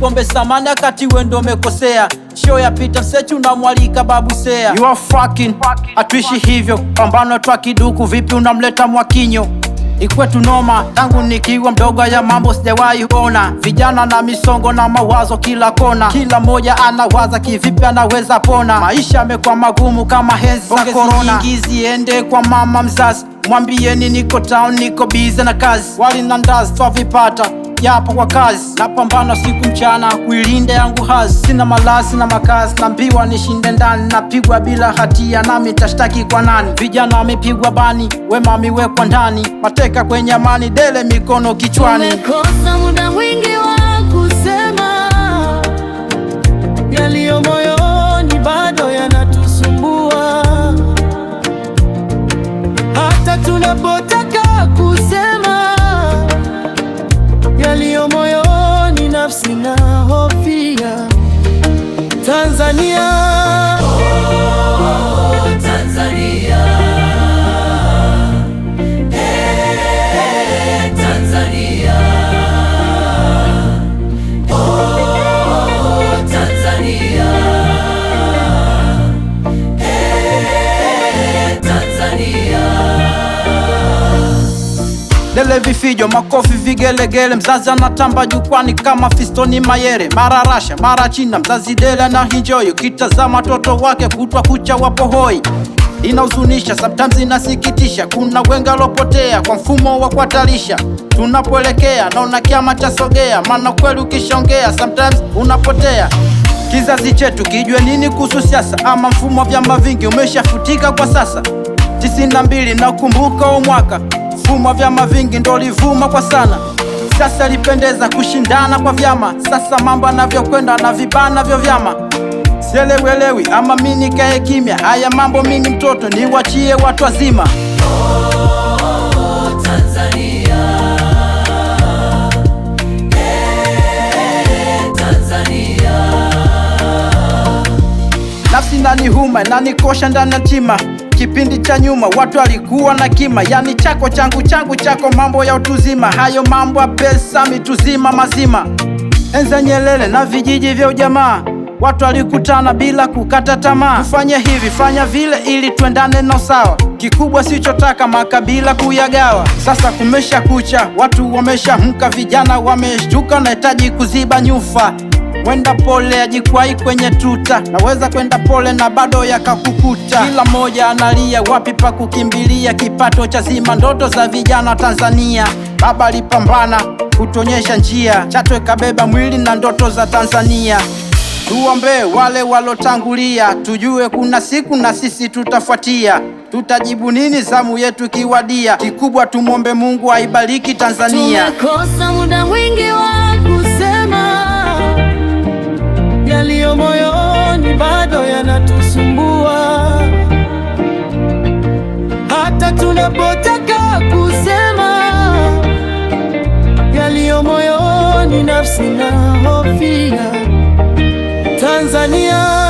pombe samani akati wendo umekosea. Show ya Peter Msechu na mwalika Babu Seya. You are fucking, atuishi hivyo. Pambano twa kiduku vipi unamleta Mwakinyo. Ikwetu noma, tangu nikiwa mdogo ya mambo sijawahi ona. Vijana na misongo na mawazo kila kona. Kila moja anawaza kivipi anaweza pona. Maisha yamekuwa magumu kama henzi za corona. Ingizi ende kwa mama mzazi, mwambieni niko town, niko busy na kazi. Wali na ndazi twavipata yapo kwa kazi. Napambana siku mchana kuilinda yangu hazi. Sina malazi na makazi, naambiwa nishinde ndani. Napigwa bila hatia nami tashtaki kwa nani? Vijana wamepigwa bani, wema wamewekwa ndani. Mateka kwenye amani, dele mikono kichwani. Tumekosa muda mwingi wa kusema yaliyo moyoni, bado yanatusumbua. Hata tunapotaka kusema yaliyo moyoni, nafsi na hofia. Tanzania, oh, Tanzania, hey, Tanzania, oh, Tanzania, hey, Tanzania. Dele vifijo, makofi vigelegele. Mzazi anatamba jukwani kama Fistoni Mayere. Mara Rasha, mara China, mzazi dele na enjoy. Ukitazama watoto wake kutwa kucha wapo hoi. Inahuzunisha, sometimes inasikitisha. Kuna wengi walopotea kwa mfumo wa kuatalisha. Tunapoelekea naona kiama cha sogea. Maana kweli ukishongea sometimes unapotea. Kizazi chetu kijue nini kuhusu siasa, ama mfumo wa vyama vingi umeshafutika kwa sasa. 92 na kumbuka o mwaka, mfumo wa vyama vingi ndo livuma kwa sana. Sasa lipendeza kushindana kwa vyama. Sasa mambo yanavyokwenda na vibana vyo vyama. Sielewelewi ama mimi nikae kimya. Haya mambo mimi mtoto niwachie watu wazima. Oh, Tanzania, hey, Tanzania. Nafsi inanihuma, inanikosha ndani ya tima. Kipindi cha nyuma watu walikuwa na kima, yani chako changu changu chako, mambo ya utuzima. Hayo mambo ya pesa mituzima mazima. Enza Nyerere na vijiji vya ujamaa, watu walikutana bila kukata tamaa. Tufanye hivi, fanya vile ili tuendane na usawa. Kikubwa sichotaka makabila kuyagawa. Sasa kumesha kucha, watu wameshamka, vijana wameshtuka, nahitaji kuziba nyufa. Wenda pole ajikwai kwenye tuta, naweza kwenda pole na bado yakakukuta. Kila moja analia wapi pa kukimbilia, kipato cha zima ndoto za vijana wa Tanzania. Baba alipambana kutonyesha njia, Chato ikabeba mwili na ndoto za Tanzania. Tuombe wale walotangulia, tujue kuna siku na sisi tutafuatia. Tutajibu nini zamu yetu kiwadia, kikubwa tumwombe Mungu aibariki Tanzania. Tumekosa muda mwingi wa kusema yaliyo moyoni, bado yanatusumbua. Hata tunapotaka kusema yaliyo moyoni, nafsi na hofia. Tanzania.